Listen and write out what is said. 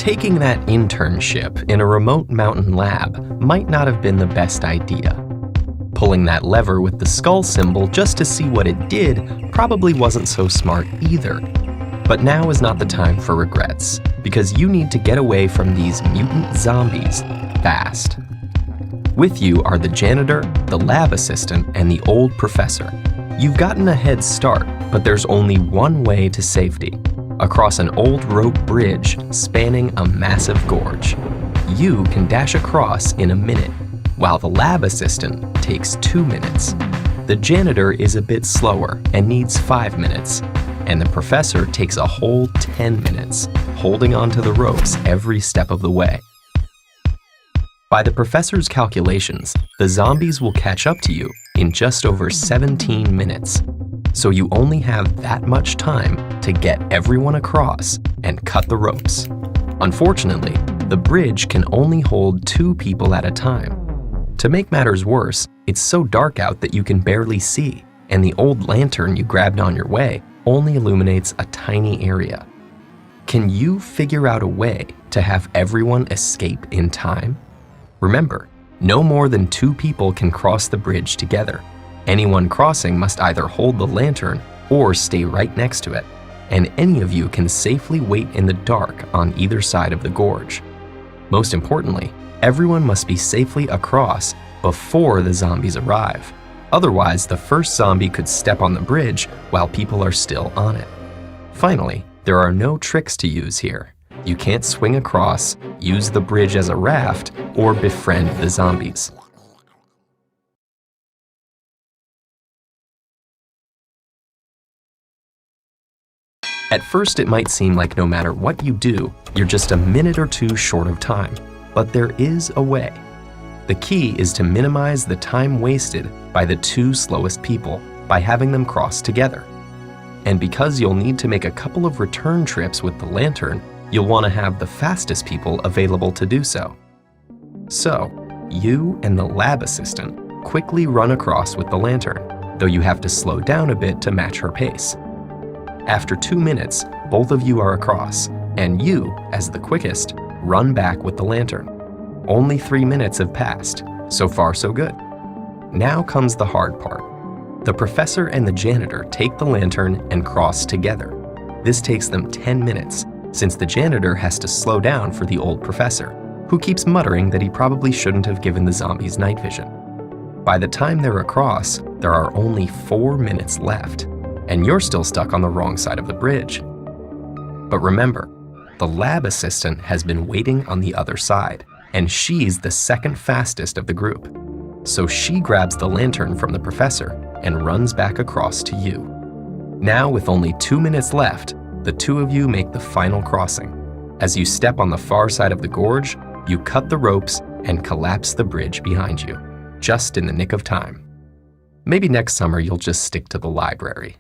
Taking that internship in a remote mountain lab might not have been the best idea. Pulling that lever with the skull symbol just to see what it did probably wasn't so smart either. But now is not the time for regrets, because you need to get away from these mutant zombies fast. With you are the janitor, the lab assistant, and the old professor. You've gotten a head start, but there's only one way to safety: across an old rope bridge spanning a massive gorge. You can dash across in a minute, while the lab assistant takes 2 minutes. The janitor is a bit slower and needs 5 minutes, and the professor takes a whole 10 minutes, holding onto the ropes every step of the way. By the professor's calculations, the zombies will catch up to you in just over 17 minutes. So you only have that much time to get everyone across and cut the ropes. Unfortunately, the bridge can only hold 2 people at a time. To make matters worse, it's so dark out that you can barely see, and the old lantern you grabbed on your way only illuminates a tiny area. Can you figure out a way to have everyone escape in time? Remember, no more than 2 people can cross the bridge together. Anyone crossing must either hold the lantern or stay right next to it, and any of you can safely wait in the dark on either side of the gorge. Most importantly, everyone must be safely across before the zombies arrive. Otherwise, the first zombie could step on the bridge while people are still on it. Finally, there are no tricks to use here. You can't swing across, use the bridge as a raft, or befriend the zombies. At first, it might seem like no matter what you do, you're just a minute or 2 short of time, but there is a way. The key is to minimize the time wasted by the 2 slowest people by having them cross together. And because you'll need to make a couple of return trips with the lantern, you'll want to have the fastest people available to do so. So, you and the lab assistant quickly run across with the lantern, though you have to slow down a bit to match her pace. After 2 minutes, both of you are across, and you, as the quickest, run back with the lantern. Only 3 minutes have passed. So far, so good. Now comes the hard part. The professor and the janitor take the lantern and cross together. This takes them 10 minutes, since the janitor has to slow down for the old professor, who keeps muttering that he probably shouldn't have given the zombies night vision. By the time they're across, there are only 4 minutes left, and you're still stuck on the wrong side of the bridge. But remember, the lab assistant has been waiting on the other side, and she's the second fastest of the group. So she grabs the lantern from the professor and runs back across to you. Now, with only 2 minutes left, the 2 of you make the final crossing. As you step on the far side of the gorge, you cut the ropes and collapse the bridge behind you, just in the nick of time. Maybe next summer you'll just stick to the library.